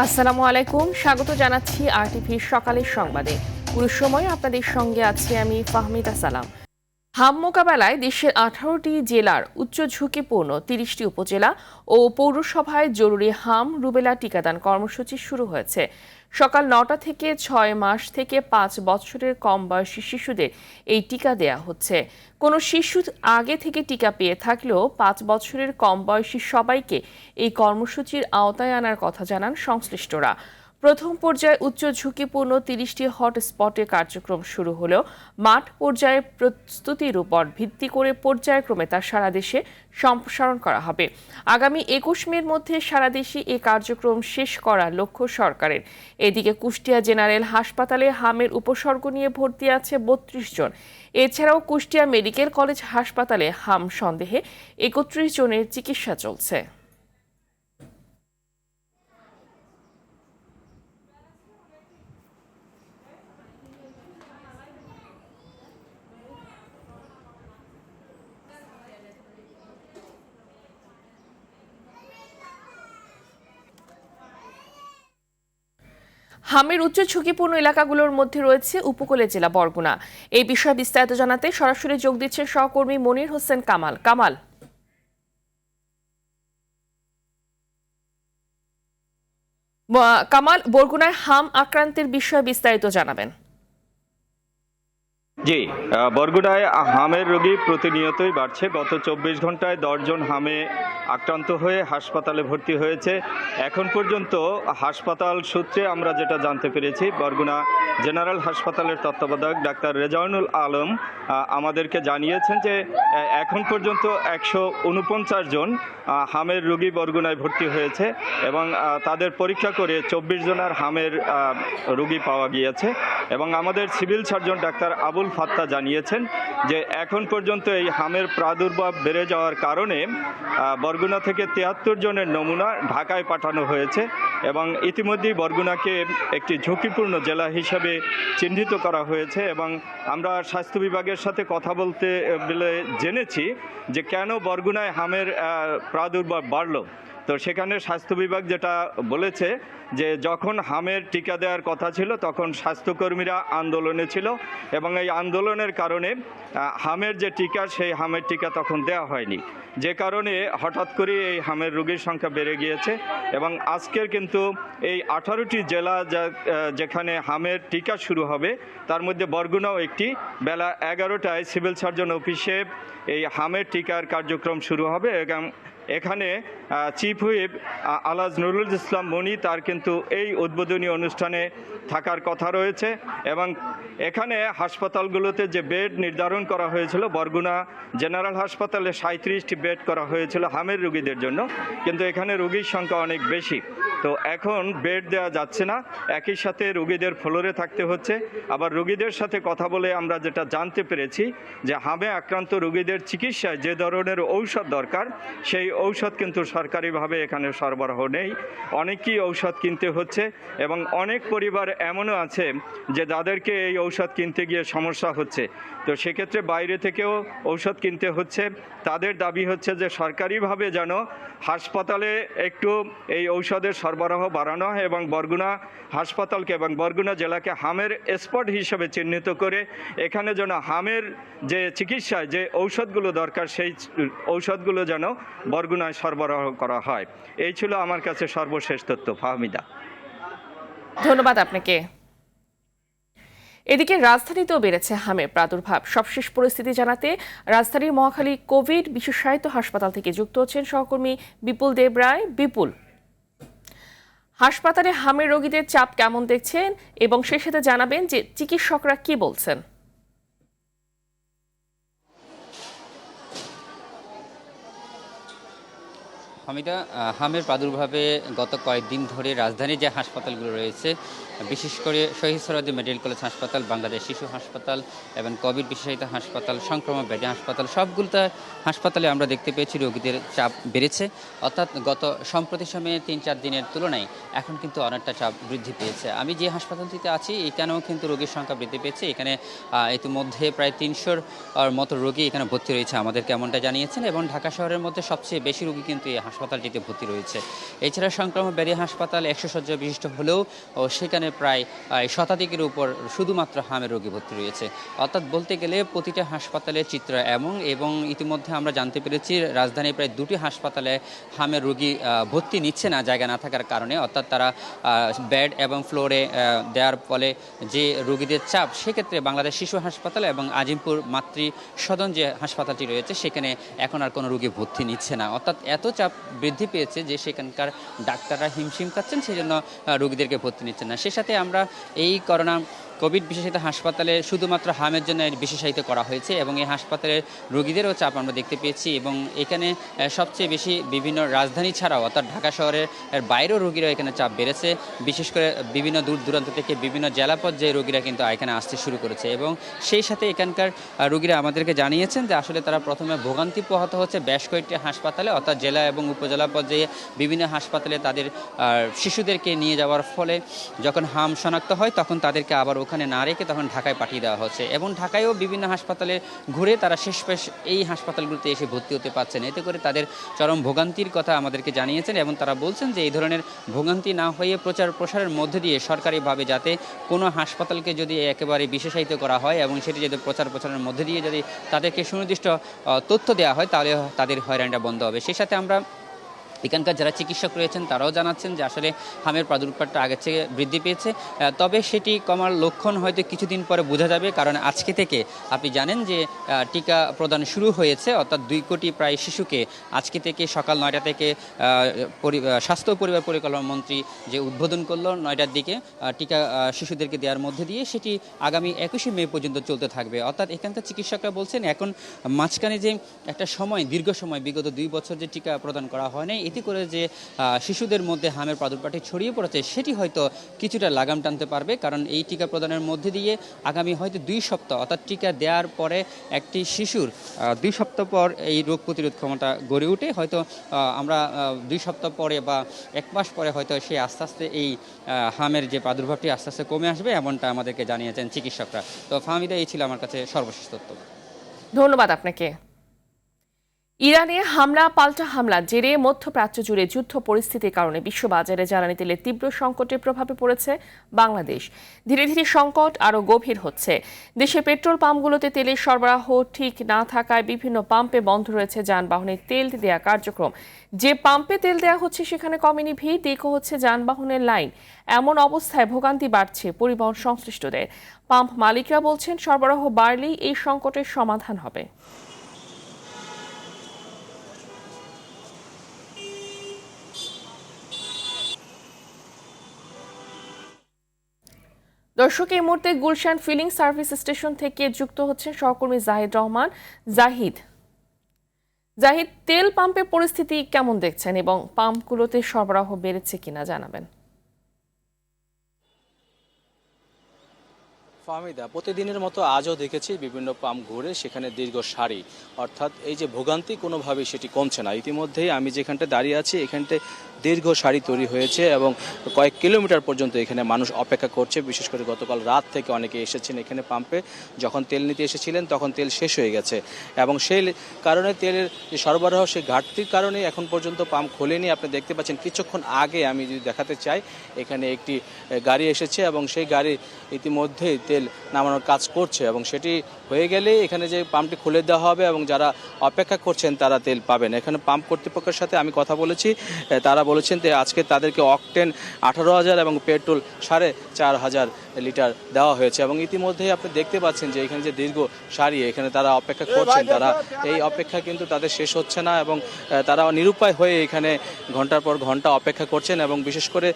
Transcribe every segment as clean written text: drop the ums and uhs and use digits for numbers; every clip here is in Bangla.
আসসালামু আলাইকুম, স্বাগত জানাচ্ছি আরটিভির সকালের সংবাদে। পুরো সময় আপনাদের সঙ্গে আছি আমি ফাহমিদা সালাম। হাম মোকাবেলায় দেশের 18টি জেলার উচ্চ ঝুঁকিপূর্ণ 30টি উপজেলা ও পৌরসভায় জরুরি হাম রুবেলা টিকাদান কর্মসূচি শুরু হয়েছে। সকাল 9টা থেকে 6 মাস থেকে 5 বছরের কম বয়সী শিশুদের এই টিকা দেয়া হচ্ছে। কোনো শিশু আগে থেকে টিকা পেয়ে থাকলেও 5 বছরের কম বয়সী সবাইকে এই কর্মসূচির আওতায় আনার কথা জানান সংশ্লিষ্টরা। প্রথম পর্যায়ে উচ্চ ঝুঁকিপূর্ণ 30টি হটস্পটে কার্যক্রম শুরু হলেও মাঠ পর্যায়ে প্রস্তুতির উপর ভিত্তি করে পর্যায়ক্রমে তা সারা দেশে সম্প্রসারণ করা হবে। আগামী 21 মের মধ্যে সারা দেশে এই কার্যক্রম শেষ করার লক্ষ্য সরকারের। এদিকে কুষ্টিয়া জেনারেল হাসপাতালে হামের উপসর্গ নিয়ে ভর্তি আছে 32 জন। এছাড়াও কুষ্টিয়া মেডিকেল কলেজ হাসপাতালে হাম সন্দেহে 31 জনের চিকিৎসা চলছে। হামের উচ্চ ঝুঁকিপূর্ণ এলাকাগুলোর মধ্যে রয়েছে উপকূলের জেলা বরগুনা। এই বিষয়ে বিস্তারিত জানাতে সরাসরি যোগ দিচ্ছেন সহকর্মী মনির হোসেন কামাল। কামাল, বরগুনায় হাম আক্রান্তের বিষয়ে বিস্তারিত জানাবেন। জি, বরগুনায় হামের রোগী প্রতিনিয়তই বাড়ছে। গত 24 ঘন্টায় 10 জন হামে আক্রান্ত হয়ে হাসপাতালে ভর্তি হয়েছে। এখন পর্যন্ত হাসপাতাল সূত্রে আমরা যেটা জানতে পেরেছি, বরগুনা জেনারেল হাসপাতালের তত্ত্বাবধায়ক ডাক্তার রেজাউনুল আলম আমাদেরকে জানিয়েছেন যে এখন পর্যন্ত 149 জন হামের রোগী বরগুনায় ভর্তি হয়েছে এবং তাদের পরীক্ষা করে 24 জনের হামের রোগী পাওয়া গিয়েছে। এবং আমাদের সিভিল সার্জন ডাক্তার আবুল ফাত্তা জানিয়েছেন যে এখন পর্যন্ত এই হামের প্রাদুর্ভাব বেড়ে যাওয়ার কারণে বরগুনা থেকে 73 জনের নমুনা ঢাকায় পাঠানো হয়েছে এবং ইতিমধ্যেই বরগুনাকে একটি ঝুঁকিপূর্ণ জেলা হিসেবে চিহ্নিত করা হয়েছে। এবং আমরা স্বাস্থ্য বিভাগের সাথে কথা বলতে বলে জেনেছি যে কেন বরগুনায় হামের প্রাদুর্ভাব বাড়লো। তো সেখানে স্বাস্থ্য বিভাগ যেটা বলেছে যে যখন হামের টিকা দেওয়ার কথা ছিল তখন স্বাস্থ্যকর্মীরা আন্দোলনে ছিল এবং এই আন্দোলনের কারণে হামের যে টিকা সেই হামের টিকা তখন দেওয়া হয়নি, যে কারণে হঠাৎ করে এই হামের রোগীর সংখ্যা বেড়ে গিয়েছে। এবং আজকের কিন্তু এই 18টি জেলা যেখানে হামের টিকা শুরু হবে তার মধ্যে বরগুনাও একটি। বেলা 11টায় সিভিল সার্জন অফিসে এই হামের টিকার কার্যক্রম শুরু হবে এবং এখানে চিফ হুইপ আলহাজ নুরুল ইসলাম মনি তার কিন্তু এই উদ্বোধনী অনুষ্ঠানে থাকার কথা রয়েছে। এবং এখানে হাসপাতালগুলোতে যে বেড নির্ধারণ করা হয়েছিল, বরগুনা জেনারেল হাসপাতালে 37টি বেড করা হয়েছিল হামের রোগীদের জন্য, কিন্তু এখানে রোগীর সংখ্যা অনেক বেশি। তো এখন বেড দেওয়া যাচ্ছে না, একই সাথে রোগীদের ফ্লোরে থাকতে হচ্ছে। আবার রোগীদের সাথে কথা বলে আমরা যেটা জানতে পেরেছি যে হামে আক্রান্ত রোগীদের চিকিৎসায় যে ধরনের ঔষধ দরকার সেই ঔষধ কিন্তু সরকারিভাবে এখানে সরবরাহ নেই, অনেকই ঔষধ কিনতে হচ্ছে। এবং অনেক পরিবার এমনও আছে যে যাদেরকে এই ঔষধ কিনতে গিয়ে সমস্যা হচ্ছে, তো সেক্ষেত্রে বাইরে থেকেও ঔষধ কিনতে হচ্ছে। তাদের দাবি হচ্ছে যে সরকারিভাবে যেন হাসপাতালে একটু এই ঔষধের সরবরাহ বাড়ানো হয় এবং বরগুনা হাসপাতালকে এবং বরগুনা জেলাকে হামের স্পট হিসেবে চিহ্নিত করে এখানে যেন হামের যে চিকিৎসায় যে ঔষধগুলো দরকার সেই ঔষধগুলো যেন বরগুনায় সরবরাহ করা হয়। এই ছিল আমার কাছে সর্বশেষ তথ্য। ফাহমিদা, ধন্যবাদ আপনাকে। এদিকে রাজধানীতেও বেড়েছে হামের প্রাদুর্ভাব। সবশেষ পরিস্থিতি জানাতে রাজধানীর মহাখালী কোভিড বিশেষায়িত হাসপাতাল থেকে যুক্ত হচ্ছেন সহকর্মী বিপুল দেবরায়। বিপুল, হাসপাতালে হামের রোগীদের চাপ কেমন দেখছেন এবং সেই সাথে জানাবেন যে চিকিৎসকরা কি বলছেন। হামিদা, হামের প্রাদুর্ভাবে গত কয়েকদিন ধরে রাজধানীর যে হাসপাতালগুলো রয়েছে, বিশেষ করে শহীদ সোহরাওয়ার্দী মেডিকেল কলেজ হাসপাতাল, বাংলাদেশ শিশু হাসপাতাল এবং কোভিড বিশেষায়িত হাসপাতাল, সংক্রমণ ব্যাধি হাসপাতাল, সবগুলো হাসপাতালে আমরা দেখতে পেয়েছি রোগীদের চাপ বেড়েছে। অর্থাৎ গত সম্প্রতি সময়ে 3-4 দিনের তুলনায় এখন কিন্তু অনেকটা চাপ বৃদ্ধি পেয়েছে। আমি যে হাসপাতালটিতে আছি এখানেও কিন্তু রোগীর সংখ্যা বৃদ্ধি পেয়েছে। এখানে ইতিমধ্যে প্রায় 300-র মতো রোগী এখানে ভর্তি রয়েছে আমাদের কেমনটা জানিয়েছেন। এবং ঢাকা শহরের মধ্যে সবচেয়ে বেশি রোগী কিন্তু এই হাসপাতাল হাসপাতালটিতে ভর্তি রয়েছে। এছাড়া সংক্রমণ ব্যাধি হাসপাতাল 100 শয্যা বিশিষ্ট হলেও সেখানে প্রায় শতাধিকের উপর শুধুমাত্র হামের রোগী ভর্তি রয়েছে। অর্থাৎ বলতে গেলে প্রতিটা হাসপাতালের চিত্র এবং ইতিমধ্যে আমরা জানতে পেরেছি রাজধানীর প্রায় 2টি হাসপাতালে হামের রোগী ভর্তি নিচ্ছে না জায়গা না থাকার কারণে। অর্থাৎ তারা বেড এবং ফ্লোরে দেওয়ার ফলে যে রোগীদের চাপ, সেক্ষেত্রে বাংলাদেশ শিশু হাসপাতাল এবং আজিমপুর মাতৃ সদন যে হাসপাতালটি রয়েছে সেখানে এখন আর কোনো রোগী ভর্তি নিচ্ছে না। অর্থাৎ এত চাপ বৃদ্ধি পেয়েছে যে সেখানকার ডাক্তাররা হিমশিম খাচ্ছেন, সেই জন্য রোগীদেরকে ভর্তি নিচ্ছেন না। সে সাথে আমরা এই কোভিড বিশেষায়িত হাসপাতালে শুধুমাত্র হামের জন্য বিশেষায়িত করা হয়েছে এবং এই হাসপাতালের রোগীদেরও চাপ আমরা দেখতে পেয়েছি এবং এখানে সবচেয়ে বেশি বিভিন্ন রাজধানী ছাড়াও অর্থাৎ ঢাকা শহরের বাইরেও রোগীরা এখানে চাপ বেড়েছে। বিশেষ করে বিভিন্ন দূর দূরান্ত থেকে বিভিন্ন জেলা পর্যায়ে রোগীরা কিন্তু এখানে আসতে শুরু করেছে এবং সেই সাথে এখানকার রোগীরা আমাদেরকে জানিয়েছেন যে আসলে তারা প্রথমে ভোগান্তি পোহাতে হচ্ছে বেশ কয়েকটি হাসপাতালে, অর্থাৎ জেলা এবং উপজেলা পর্যায়ে বিভিন্ন হাসপাতালে তাদের শিশুদেরকে নিয়ে যাওয়ার ফলে যখন হাম শনাক্ত হয় তখন তাদেরকে আবার ওখানে না রেখে তখন ঢাকায় পাঠিয়ে দেওয়া হচ্ছে এবং ঢাকায়ও বিভিন্ন হাসপাতালে ঘুরে তারা শেষমেশ এই হাসপাতালগুলোতে এসে ভর্তি হতে পারছেন। এতে করে তাদের চরম ভোগান্তির কথা আমাদেরকে জানিয়েছেন এবং তারা বলছেন যে এই ধরনের ভোগান্তি না হয়ে প্রচার প্রসারের মধ্যে দিয়ে সরকারিভাবে যাতে কোনো হাসপাতালকে যদি একেবারে বিশেষায়িত করা হয় এবং সেটি যদি প্রচার প্রসারের মধ্যে দিয়ে যদি তাদেরকে সুনির্দিষ্ট তথ্য দেওয়া হয় তাহলে তাদের হয়রানিটা বন্ধ হবে। সেই সাথে আমরা এখানকার যারা চিকিৎসক রয়েছেন তারাও জানাচ্ছেন যে আসলে হামের প্রাদুর্ভাবটা আগের থেকে বৃদ্ধি পেয়েছে, তবে সেটি কমার লক্ষণ হয়তো কিছুদিন পরে বোঝা যাবে। কারণ আজকে থেকে আপনি জানেন যে টিকা প্রদান শুরু হয়েছে, অর্থাৎ 2 কোটি প্রায় শিশুকে আজকে থেকে সকাল 9টা থেকে স্বাস্থ্য ও পরিবার পরিকল্পনা মন্ত্রী যে উদ্বোধন করলো 9টার দিকে টিকা শিশুদেরকে দেওয়ার মধ্যে দিয়ে সেটি আগামী 21শে মে পর্যন্ত চলতে থাকবে। অর্থাৎ এখানকার চিকিৎসকরা বলছেন এখন মাঝখানে যে একটা সময় দীর্ঘ সময় বিগত 2 বছর যে টিকা প্রদান করা হয় নাই, এতে করে যে শিশুদের মধ্যে হামের প্রাদুর্ভাবটি ছড়িয়ে পড়েছে সেটি হয়তো কিছুটা লাগাম টানতে পারবে। কারণ এই টিকা প্রদানের মধ্যে দিয়ে আগামী হয়তো 2 সপ্তাহ অর্থাৎ টিকা দেওয়ার পরে একটি শিশুর 2 সপ্তাহ পর এই রোগ প্রতিরোধ ক্ষমতা গড়ে উঠে হয়তো আমরা 2 সপ্তাহ পরে বা 1 মাস পরে হয়তো সে আস্তে আস্তে এই হামের যে প্রাদুর্ভাবটি আস্তে আস্তে কমে আসবে, এমনটা আমাদেরকে জানিয়েছেন চিকিৎসকরা। তো ফাহমিদা, এই ছিল আমার কাছে সর্বশেষ তথ্য। ধন্যবাদ আপনাকে। ইরানে হামলা পাল্টা হামলার জেরে মধ্যপ্রাচ্য জুড়ে যুদ্ধ পরিস্থিতির কারণে বিশ্ববাজারে জ্বালানি তেলের তীব্র সংকটের প্রভাবে পড়েছে বাংলাদেশ। ধীরে ধীরে সংকট আরও গভীর হচ্ছে। দেশে পেট্রোল পাম্পগুলোতে তেলের সরবরাহ ঠিক না থাকায় বিভিন্ন পাম্পে বন্ধ রয়েছে যানবাহনের তেল দেওয়া কার্যক্রম। যে পাম্পে তেল দেওয়া হচ্ছে সেখানে কমেনি ভিড়, দীর্ঘ হচ্ছে যানবাহনের লাইন। এমন অবস্থায় ভোগান্তি বাড়ছে পরিবহন সংশ্লিষ্টদের। পাম্প মালিকরা বলছেন সরবরাহ বাড়লেই এই সংকটের সমাধান হবে। দর্শক, এই মুহূর্তে গুলশান ফিলিং সার্ভিস স্টেশন থেকে যুক্ত হচ্ছেন সহকর্মী জাহিদ রহমান। জাহিদ, তেল পাম্পের পরিস্থিতি কেমন দেখছেন এবং পাম্পগুলোতে সরবরাহ বেড়েছে কিনা জানাবেন। ফাহমিদা, প্রতিদিনের মতো আজও দেখেছি বিভিন্ন পাম্প ঘুরে সেখানে দীর্ঘ সারি, অর্থাৎ এই যে ভোগান্তি কোনোভাবেই সেটি কমছে না। ইতিমধ্যেই আমি যেখানটা দাঁড়িয়ে আছি এখানটায় দীর্ঘ সারি তৈরি হয়েছে এবং কয়েক কিলোমিটার পর্যন্ত এখানে মানুষ অপেক্ষা করছে। বিশেষ করে গতকাল রাত থেকে অনেকে এসেছেন এখানে পাম্পে, যখন তেল নিতে এসেছিলেন তখন তেল শেষ হয়ে গেছে এবং সেই কারণে তেলের যে সরবরাহ সেই ঘাটতির কারণে এখন পর্যন্ত পাম্প খোলেনি। আপনি দেখতে পাচ্ছেন কিছুক্ষণ আগে আমি যদি দেখাতে চাই এখানে একটি গাড়ি এসেছে এবং সেই গাড়ি ইতিমধ্যেই তেল নামানোর কাজ করছে এবং সেটি হয়ে গেলে এখানে যে পাম্পটি খুলে দেওয়া হবে এবং যারা অপেক্ষা করছেন তারা তেল পাবেন। এখানে পাম্প কর্তৃপক্ষের সাথে আমি কথা বলেছি, তারা বলেছেন যে আজকে তাদেরকে অকটেন 18,000 এবং পেট্রোল 4,500 লিটার দেওয়া হয়েছে এবং ইতিমধ্যেই আপনি দেখতে পাচ্ছেন যে এখানে যে দীর্ঘ সারি এখানে তারা অপেক্ষা করছেন, তারা এই অপেক্ষা কিন্তু তাদের শেষ হচ্ছে না এবং তারা নিরুপায় হয়ে এখানে ঘন্টার পর ঘন্টা অপেক্ষা করছেন এবং বিশেষ করে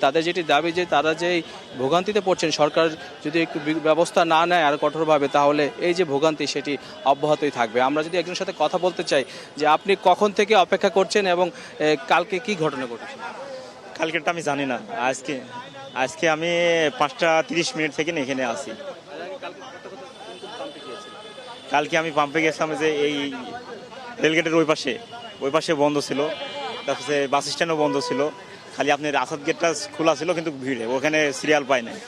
তাদের যেটি দাবি যে তারা যেই ভোগান্তিতে পড়ছেন সরকার যদি একটু ব্যবস্থা না নেয় আর কঠোরভাবে তাহলে এই যে ভোগান্তি সেটি অব্যাহতই থাকবে। আমরা যদি একজনের সাথে কথা বলতে চাই যে আপনি কখন থেকে অপেক্ষা করছেন এবং কালকে কি ঘটনা ঘটেছে? কালকেরটা আমি জানি না, আজকে আমি 5:30 থেকে এখানে আসি। কালকে আমি পাম্পে গেছিলাম যে এই রেলগেটের ওই পাশে বন্ধ ছিল, তারপরে বাস স্ট্যান্ডও বন্ধ ছিল, খালি আপনার আসাদ গেটটা খোলা ছিল কিন্তু ভিড়ে ওখানে সিরিয়াল পাই নাই।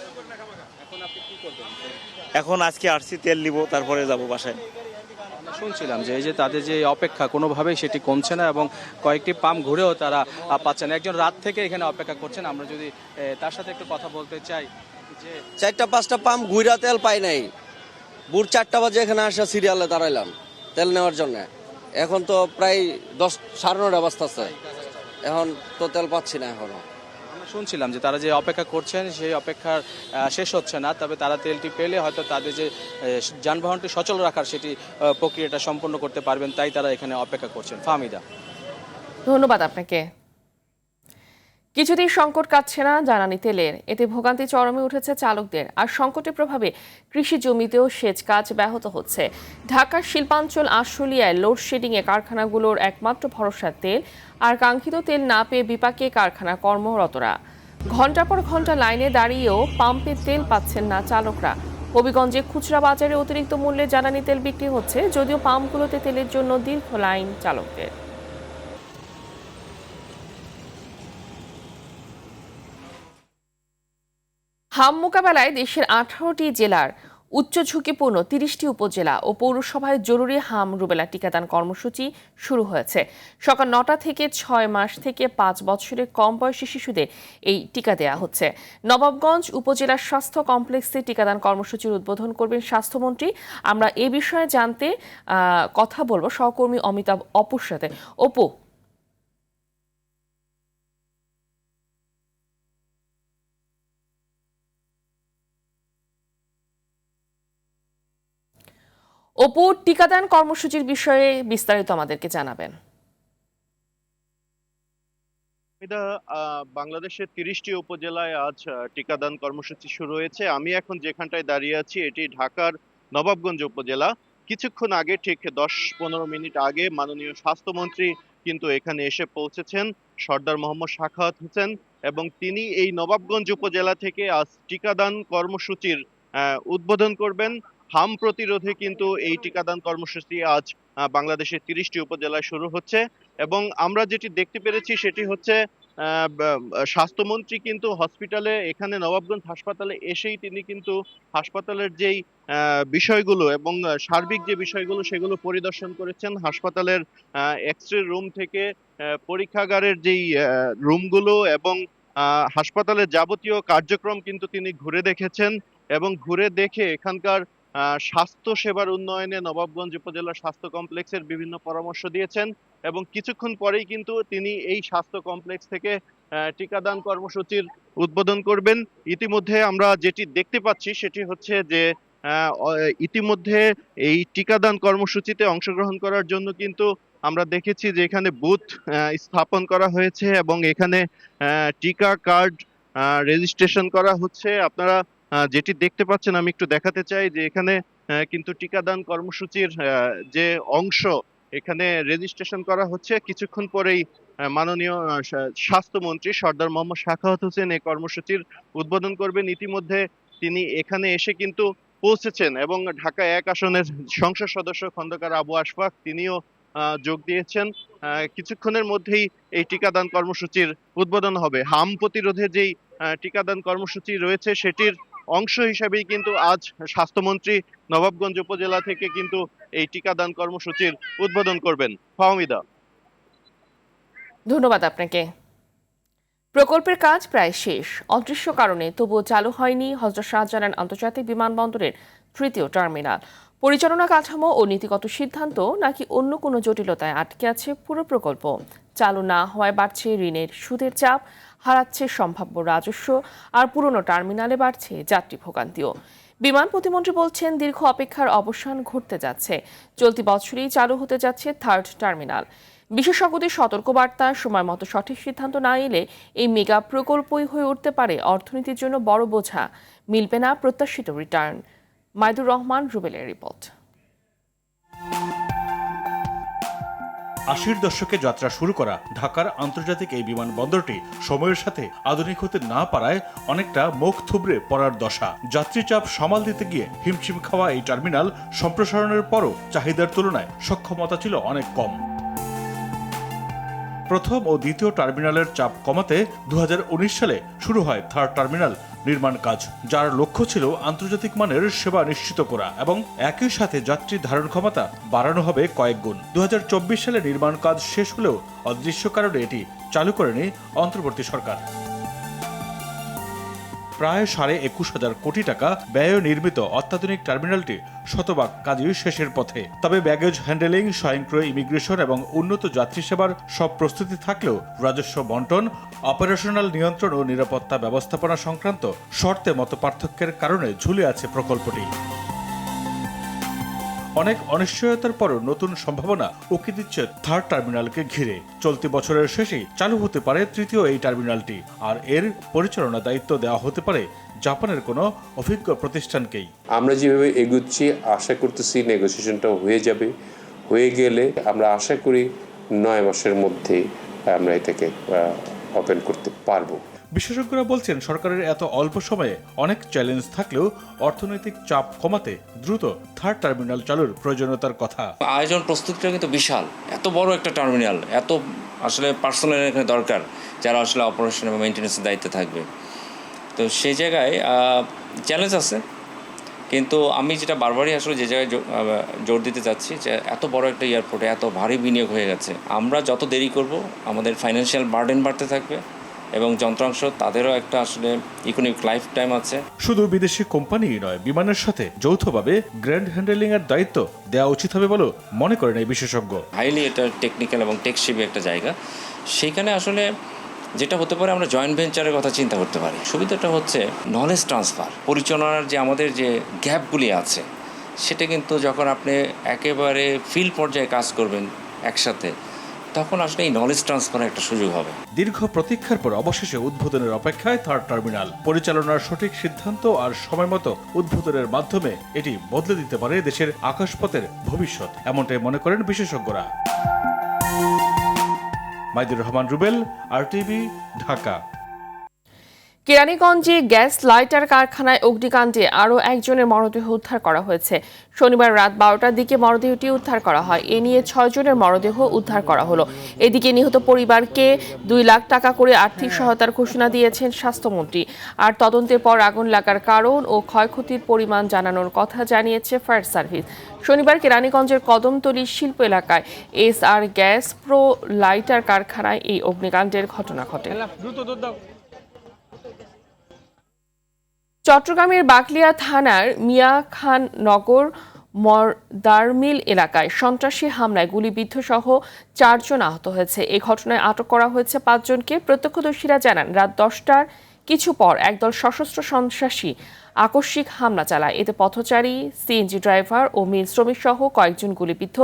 এখন আপনি কি করবেন? এখন আজকে আসছি তেল নিব, তারপরে যাব বাসায়। শুনছিলাম যে এই যে তাদের যে অপেক্ষা কোনোভাবেই সেটি কমছে না এবং কয়েকটি পাম্প ঘুরেও তারা পাচ্ছেন। একজন রাত থেকে এখানে অপেক্ষা করছেন, আমরা যদি তার সাথে একটু কথা বলতে চাই যে 4-5টা পাম্প ঘুরা তেল পাই নাই। ভোর 4টা বাজে এখানে আসা সিরিয়ালে দাঁড়াইলাম তেল নেওয়ার জন্য। এখন তো প্রায় 10-9:30 বাজতেছে, এখন তো তেল পাচ্ছি না এখনো। আমরা শুনছিলাম যে তারা যে অপেক্ষা করছেন সেই অপেক্ষার শেষ হচ্ছে না, তবে তারা তেলটি পেলে হয়তো তাদের যে যানবাহনটি সচল রাখার সেটি প্রক্রিয়াটা সম্পন্ন করতে পারবেন, তাই তারা এখানে অপেক্ষা করছেন। ফাহমিদা, ধন্যবাদ আপনাকে। কিছুতেই সংকট কাটছে না জ্বালানি তেলের, এতে ভোগান্তি চরমে উঠেছে চালকদের। আর সংকটের প্রভাবে কৃষি জমিতেও সেচ কাজ ব্যাহত হচ্ছে। ঢাকার শিল্পাঞ্চল আশুলিয়ায় লোডশেডিংয়ে কারখানাগুলোর একমাত্র ভরসা তেল, আর কাঙ্ক্ষিত তেল না পেয়ে বিপাকে কারখানা কর্মরতরা। ঘন্টার পর ঘন্টা লাইনে দাঁড়িয়েও পাম্পে তেল পাচ্ছেন না চালকরা। হবিগঞ্জে খুচরা বাজারে অতিরিক্ত মূল্যে জ্বালানি তেল বিক্রি হচ্ছে, যদিও পাম্পগুলোতে তেলের জন্য দীর্ঘ লাইন চালকদের। হাম মোকাবেলায় দেশের 18টি জেলার উচ্চ ঝুঁকিপূর্ণ 30টি উপজেলা ও পৌরসভায় জরুরি হাম রুবেলা টিকাদান কর্মসূচি শুরু হয়েছে। সকাল 9টা থেকে 6 মাস থেকে 5 বছরের কম বয়সী শিশুদের এই টিকা দেয়া হচ্ছে। নবাবগঞ্জ উপজেলার স্বাস্থ্য কমপ্লেক্সে টিকাদান কর্মসূচির উদ্বোধন করবেন স্বাস্থ্যমন্ত্রী। আমরা এ বিষয়ে জানতে কথা বলবো সহকর্মী অমিতাভ অপুর সাথে। অপু, টিকাদান কর্মসূচির বিষয়ে বিস্তারিত আমাদেরকে জানাবেন। এটা বাংলাদেশের 30টি উপজেলায় আজ টিকাদান কর্মসূচি শুরু হয়েছে। আমি এখন যেখানটায় দাঁড়িয়ে আছি এটি ঢাকার নবাবগঞ্জ উপজেলা। কিছুক্ষণ আগে, ঠিক 10-15 মিনিট আগে, মাননীয় স্বাস্থ্যমন্ত্রী কিন্তু এখানে এসে পৌঁছেছেন, সর্দার মোহাম্মদ সাখাওয়াত হোসেন, এবং তিনি এই নবাবগঞ্জ উপজেলা থেকে আজ টিকাদান কর্মসূচির উদ্বোধন করবেন। হাম প্রতিরোধে কিন্তু এই টিকাদান কর্মসূচি আজ বাংলাদেশের 30টি উপজেলায় শুরু হচ্ছে। এবং আমরা যেটি দেখতে পেরেছি সেটি হচ্ছে স্বাস্থ্যমন্ত্রী কিন্তু হসপিটালে, এখানে নবাবগঞ্জ হাসপাতালে এসেই তিনি কিন্তু হাসপাতালের যেই বিষয়গুলো এবং সার্বিক যে বিষয়গুলো সেগুলো পরিদর্শন করেছেন। হাসপাতালের এক্স-রে রুম থেকে পরীক্ষাগারের যেই রুমগুলো এবং হাসপাতালের যাবতীয় কার্যক্রম কিন্তু তিনি ঘুরে দেখেছেন, এবং ঘুরে দেখে এখানকার স্বাস্থ্য সেবার উন্নয়নে নবাবগঞ্জ উপজেলা স্বাস্থ্য কমপ্লেক্সের বিভিন্ন পরামর্শ দিয়েছেন। এবং কিছুক্ষণ পরেই কিন্তু তিনি এই স্বাস্থ্য কমপ্লেক্স থেকে টিকাদান কর্মসূচির উদ্বোধন করবেন। ইতিমধ্যে আমরা যেটি দেখতে পাচ্ছি সেটি হচ্ছে যে ইতিমধ্যে এই টিকাদান কর্মসূচিতে অংশগ্রহণ করার জন্য কিন্তু আমরা দেখেছি যে এখানে বুথ স্থাপন করা হয়েছে এবং এখানে টিকা কার্ড রেজিস্ট্রেশন করা হচ্ছে। আপনারা যেটি দেখতে পাচ্ছেন, আমি একটু দেখাতে চাই যে এখানে কিন্তু টিকাদান কর্মসূচির যে অংশ, এখানে রেজিস্ট্রেশন করা হচ্ছে। কিছুক্ষণ পরেই মাননীয় স্বাস্থ্যমন্ত্রী সর্দার মোহাম্মদ সাখাওয়াত হোসেন এই কর্মসূচির উদ্বোধন করবেন। ইতিমধ্যে তিনি এখানে এসে কিন্তু পৌঁছেছেন এবং ঢাকা 1 আসনের সংসদ সদস্য খন্দকার আবু আশফাক তিনিও যোগ দিয়েছেন। কিছুক্ষণের মধ্যেই এই টিকাদান কর্মসূচির উদ্বোধন হবে। হাম প্রতিরোধে যেই টিকাদান কর্মসূচি রয়েছে সেটির অংশ হিসেবেই কিন্তু আজ স্বাস্থ্যমন্ত্রী নবাবগঞ্জ উপজেলা থেকে কিন্তু এই টিকাদান কর্মসূচির উদ্বোধন করবেন। ফাহমিদা, ধন্যবাদ আপনাকে। প্রকল্পের কাজ প্রায় শেষ, অদৃশ্য কারণে তবুও চালু হয়নি হযরত শাহজালাল আন্তর্জাতিক বিমানবন্দরের 3য় টার্মিনাল। পরিচালনা কাঠামো ও নীতিগত সিদ্ধান্ত নাকি অন্য কোনো জটিলতায় আটকে আছে পুরো প্রকল্প? চালু না হওয়ায় বাড়ছে ঋণের সুদের চাপ, হারাচ্ছে সম্ভাব্য রাজস্ব, আর পুরনো টার্মিনালে বাড়ছে যাত্রী ভোগান্তিও। বিমান প্রতিমন্ত্রী বলছেন দীর্ঘ অপেক্ষার অবসান ঘটতে যাচ্ছে, চলতি বছরেই চালু হতে যাচ্ছে 3rd টার্মিনাল। বিশেষজ্ঞদের সতর্কবার্তা, সময় মতো সঠিক সিদ্ধান্ত না এলে এই মেগা প্রকল্পই হয়ে উঠতে পারে অর্থনীতির জন্য বড় বোঝা, মিলবে না প্রত্যাশিত রিটার্ন। মাইদুর রহমান রুবেলের রিপোর্ট। 80-র দশকে যাত্রা শুরু করা ঢাকার আন্তর্জাতিক এই বিমানবন্দরটি সময়ের সাথে আধুনিক হতে না পারায় অনেকটা মুখ থুবড়ে পড়ার দশা। যাত্রী চাপ সামাল দিতে গিয়ে হিমশিম খাওয়া এই টার্মিনাল সম্প্রসারণের পরও চাহিদার তুলনায় সক্ষমতা ছিল অনেক কম। প্রথম ও দ্বিতীয় টার্মিনালের চাপ কমাতে 2019 সালে শুরু হয় থার্ড টার্মিনাল নির্মাণ কাজ, যার লক্ষ্য ছিল আন্তর্জাতিক মানের সেবা নিশ্চিত করা এবং একই সাথে যাত্রী ধারণ ক্ষমতা বাড়ানো হবে কয়েক গুণ। 2024 সালে নির্মাণ কাজ শেষ হলেও অদৃশ্য কারণে এটি চালু করেনি অন্তর্বর্তী সরকার। প্রায় 21,500 কোটি টাকা ব্যয়ে নির্মিত অত্যাধুনিক টার্মিনালটি শতভাগ কাজই শেষের পথে। তবে ব্যাগেজ হ্যান্ডেলিং, স্বয়ংক্রিয় ইমিগ্রেশন এবং উন্নত যাত্রী সেবার সব প্রস্তুতি থাকলেও রাজস্ব বন্টন, অপারেশনাল নিয়ন্ত্রণ ও নিরাপত্তা ব্যবস্থাপনা সংক্রান্ত শর্তে মতপার্থক্যের কারণে ঝুলে আছে প্রকল্পটি। অনেক অনিশ্চয়তার পরও নতুন সম্ভাবনা উকি দিচ্ছে থার্ড টার্মিনালকে ঘিরে। চলতি বছরের শেষেই চালু হতে পারে তৃতীয় এই টার্মিনালটি, আর এর পরিচালনা দায়িত্ব দেওয়া হতে পারে জাপানের কোনো অভিজ্ঞ প্রতিষ্ঠানকেই। আমরা যেভাবে এগুচ্ছি আশা করতেছি নেগোসিয়েশনটা হয়ে যাবে। হয়ে গেলে আমরা আশা করি 9 মাসের মধ্যে আমরা এটাকে ওপেন করতে পারবো। বিশেষজ্ঞরা বলছেন, সরকারের এত অল্প সময়ে অনেক চ্যালেঞ্জ থাকলেও অর্থনৈতিক চাপ কমাতে দ্রুত থার্ড টার্মিনাল চালুর প্রয়োজনীয়তার কথা। আয়োজন প্রস্তুতিটা কিন্তু বিশাল। এত বড় একটা টার্মিনাল, এত আসলে পার্সোনাল এখানে দরকার যারা আসলে অপারেশন এবং মেইনটেন্যান্সের দায়িত্বে থাকবে। তো সেই জায়গায় চ্যালেঞ্জ আছে, কিন্তু আমি যেটা বারবারই আসলে যে জায়গায় জোর দিতে চাচ্ছি যে এত বড় একটা এয়ারপোর্টে এত ভারী বিনিয়োগ হয়ে গেছে, আমরা যত দেরি করব আমাদের ফাইন্যান্সিয়াল বার্ডেন বাড়তে থাকবে এবং যন্ত্রাংশ তাদেরও একটা আসলে ইকোনমিক লাইফ টাইম আছে। শুধু বিদেশি কোম্পানিই নয়, বিমানের সাথে যৌথভাবে গ্র্যান্ড হ্যান্ডেলিং এর দায়িত্ব দেওয়া উচিত হবে বলে মনে করেন এই বিশেষজ্ঞ। হাইলি এটা টেকনিক্যাল এবং টেকসেভি একটা জায়গা, সেইখানে আসলে যেটা হতে পারে আমরা জয়েন্ট ভেঞ্চারের কথা চিন্তা করতে পারি। সুবিধাটা হচ্ছে নলেজ ট্রান্সফার, পরিচালনার যে আমাদের যে গ্যাপগুলি আছে সেটা কিন্তু যখন আপনি একেবারে ফিল্ড পর্যায়ে কাজ করবেন একসাথে, তখন আসলে এই নলেজ ট্রান্সফারের একটা সুযোগ হবে। দীর্ঘ প্রতীক্ষার পর অবশেষে উদ্বোধনের অপেক্ষায় থার্ড টার্মিনাল। পরিচালনার সঠিক সিদ্ধান্ত আর সময়মতো উদ্বোধনের মাধ্যমে এটি বদলে দিতে পারে দেশের আকাশপথের ভবিষ্যৎ, এমনটাই মনে করেন বিশেষজ্ঞরা। মাইদুর রহমান রুবেল, RTV, ঢাকা। কেরানীগঞ্জে গ্যাস লাইটার কারখানায় অগ্নিকাণ্ডে আরও একজনের মরদেহ উদ্ধার করা হয়েছে। শনিবার রাত 12টার দিকে মরদেহটি উদ্ধার করা হয়। এ নিয়ে 6 জনের মরদেহ উদ্ধার করা হলো। এদিকে নিহত পরিবারকে 2 লাখ টাকা করে আর্থিক সহায়তার ঘোষণা দিয়েছেন স্বাস্থ্যমন্ত্রী। আর তদন্তের পর আগুন লাগার কারণ ও ক্ষয়ক্ষতির পরিমাণ জানানোর কথা জানিয়েছে ফায়ার সার্ভিস। শনিবার কেরানীগঞ্জের কদমতলী শিল্প এলাকায় SR গ্যাস প্রো লাইটার কারখানায় এই অগ্নিকাণ্ডের ঘটনা ঘটে। চট্টগ্রামের বাকলিয়া থানার মিয়া খান নগর মর্দারমিল এলাকায় সন্ত্রাসী হামলায় গুলিবিদ্ধ সহ 4 জন আহত হয়েছে। এই ঘটনায় আটক করা হয়েছে 5 জনকে। প্রত্যক্ষদর্শীরা জানান, রাত 10টার কিছু পর একদল সশস্ত্র সন্ত্রাসী আকস্মিক হামলা চালায়। এতে পথচারী, CNG ড্রাইভার ও মিল শ্রমিক সহ কয়েকজন গুলিবিদ্ধ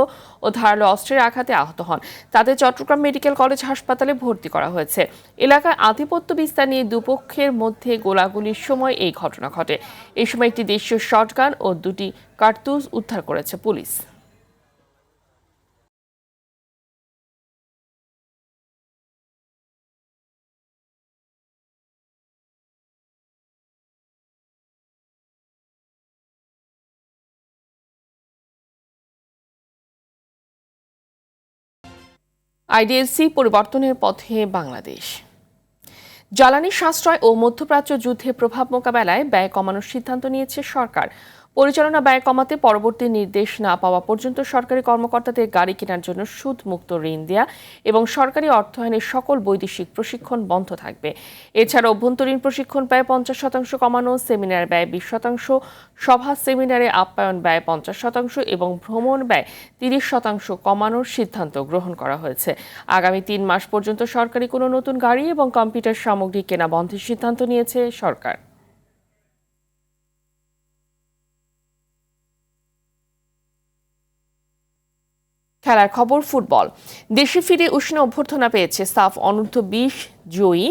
ও ধারালো অস্ত্রের আঘাতে আহত হন। তাদের চট্টগ্রাম মেডিকেল কলেজ হাসপাতালে ভর্তি করা হয়েছে। এলাকায় আধিপত্য বিস্তার নিয়ে দুপক্ষের মধ্যে গোলাগুলির সময় এই ঘটনা ঘটে। এই সময় একটি দেশীয় শটগান ও 2টি কার্তুজ উদ্ধার করেছে পুলিশ। IDLC পরিবর্তনের পথে বাংলাদেশ। জ্বালানি সাশ্রয় ও মধ্যপ্রাচ্য যুদ্ধে প্রভাব মোকাবেলায় ব্যয় কমানোর সিদ্ধান্ত নিয়েছে সরকার। পরিচালনা ব্যয় কমাতে পরবর্তী নির্দেশ না পাওয়া পর্যন্ত সরকারি কর্মকর্তাদের গাড়ি কেনার জন্য সুদমুক্ত ঋণ দেয়া এবং সরকারি অর্থায়নের সকল বৈদেশিক প্রশিক্ষণ বন্ধ থাকবে। এছাড়া অভ্যন্তরীণ প্রশিক্ষণ ব্যয় 50% কমানো, সেমিনার ব্যয় 20%, সভা সেমিনারে আপ্যায়ন ব্যয় 50% এবং ভ্রমণ ব্যয় 30% কমানোর সিদ্ধান্ত গ্রহণ করা হয়েছে। আগামী 3 মাস পর্যন্ত সরকারি কোনো নতুন গাড়ি এবং কম্পিউটার সামগ্রী কেনা বন্ধের সিদ্ধান্ত নিয়েছে সরকার। খেলার খবর, ফুটবল। দেশে ফিরে উষ্ণ অভ্যর্থনা পেয়েছে সাফ অনূর্ধ্ব-20 জয়ী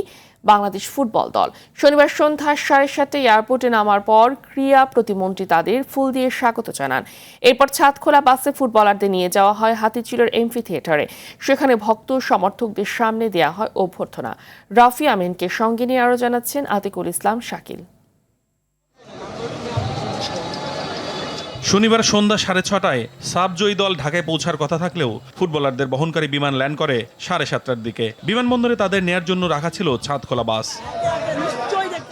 বাংলাদেশ ফুটবল দল। শনিবার সন্ধ্যা 7:30 এয়ারপোর্টে নামার পর ক্রীড়া প্রতিমন্ত্রী তাদের ফুল দিয়ে স্বাগত জানান। এরপর ছাদখোলা বাসে ফুটবলারদের নিয়ে যাওয়া হয় হাতিরঝিলের এমফি থিয়েটারে। সেখানে ভক্ত সমর্থকদের সামনে দেয়া হয় অভ্যর্থনা। রাফি আমিনকে সঙ্গে নিয়ে আরও জানাচ্ছেন আতিকুল ইসলাম শাকিল। শনিবার সন্ধ্যা 6:30টায় সাবজয়ী দল ঢাকায় পৌঁছার কথা থাকলেও ফুটবলারদের বহনকারী বিমান ল্যান্ড করে 7:30টার দিকে। বিমানবন্দরে তাদের নেয়ার জন্য রাখা ছিল ছাদখোলা বাস।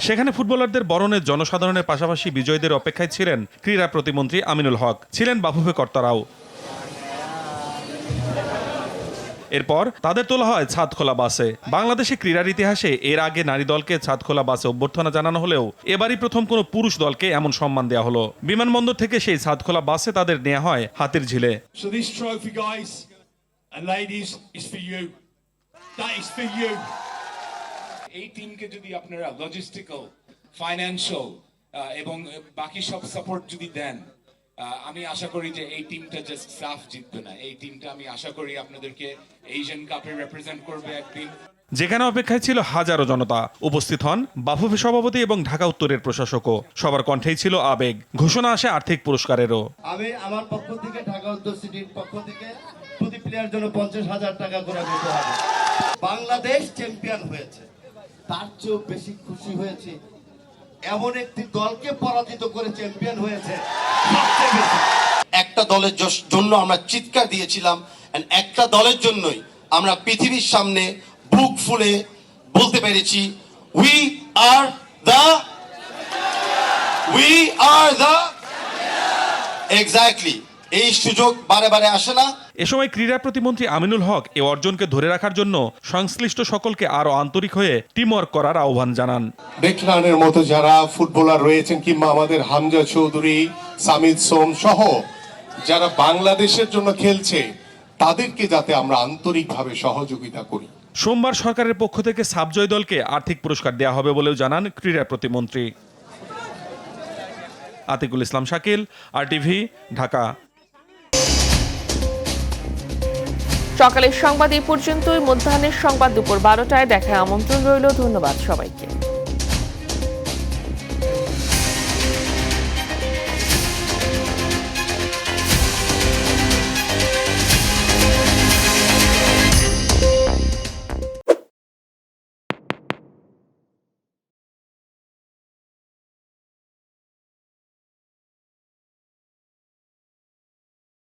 সেখানে ফুটবলারদের বরণে জনসাধারণের পাশাপাশি বিজয়ীদের অপেক্ষায় ছিলেন ক্রীড়া প্রতিমন্ত্রী আমিনুল হক, ছিলেন বাফুফে কর্তারাও। এরপর তাদের তোলা হয় ছাদখোলা বাসে। বাংলাদেশে ক্রীড়ার ইতিহাসে এর আগে নারী দলকে ছাদখোলা বাসে অভ্যর্থনা জানানো হলেও এবারই প্রথম কোনো পুরুষ দলকে এমন সম্মান দেওয়া হলো। বিমানবন্দর থেকে সেই ছাদখোলা বাসে তাদের নেওয়া হয় হাতির ঝিলে। এই টিমকে যদি আপনারা লজিস্টিক্যাল, ফাইন্যান্সিয়াল এবং বাকি সব সাপোর্ট যদি দেন, আমি আশা করি যে এই টিমটা জাস্ট সাফ জিতবে না। এই টিমটা আমি আশা করি আপনাদেরকে এশিয়ান কাপে রিপ্রেজেন্ট করবে একদিন। যেখানে অপেক্ষায় ছিল হাজারো জনতা, উপস্থিত হন বাফুফে সভাপতি এবং ঢাকা উত্তরের প্রশাসকও। সবার কণ্ঠেই ছিল আবেগ। ঘোষণা আসে আর্থিক পুরস্কারেরও। আমি আমার পক্ষ থেকে, ঢাকা উত্তর সিটির পক্ষ থেকে প্রতি প্লেয়ার জন্য 50,000 টাকা করে দিতে হবে। বাংলাদেশ চ্যাম্পিয়ন হয়েছে, তার চেয়েও বেশি খুশি হয়েছে এমন একটি দলকে পরাজিত করে চ্যাম্পিয়ন হয়েছে। একটা দলের জন্য আমরা চিৎকার দিয়েছিলাম, একটা দলের জন্যই আমরা পৃথিবীর সামনে বুক ফুলে বলতে পেরেছি উই আর দ্য এক্স্যাক্টলি। এই সুযোগ বারে বারে আসে না। এ সময় ক্রীড়া প্রতিমন্ত্রী আমিনুল হক এ অর্জনকে ধরে রাখার জন্য সংশ্লিষ্ট সকলকে আরো আন্তরিক হয়ে টিমওয়ার্ক করার আহ্বান জানান। দেখলানের মতো যারা ফুটবলার রয়েছেন কিংবা আমাদের হামজা চৌধুরী, সামিদ সোম সহ যারা বাংলাদেশের জন্য খেলছে, তাদেরকে যাতে আমরা আন্তরিকভাবে সহযোগিতা করি। সোমবার সরকারের পক্ষ থেকে সাবজয় দলকে আর্থিক পুরস্কার দেওয়া হবে বলেও জানান ক্রীড়া প্রতিমন্ত্রী। আতিকুল ইসলাম শাকিল, RTV, ঢাকা। সকালের সংবাদ এই পর্যন্তই। মধ্যাহ্নের সংবাদ দুপুর 12টায় দেখার আমন্ত্রণ রইল। ধন্যবাদ সবাইকে।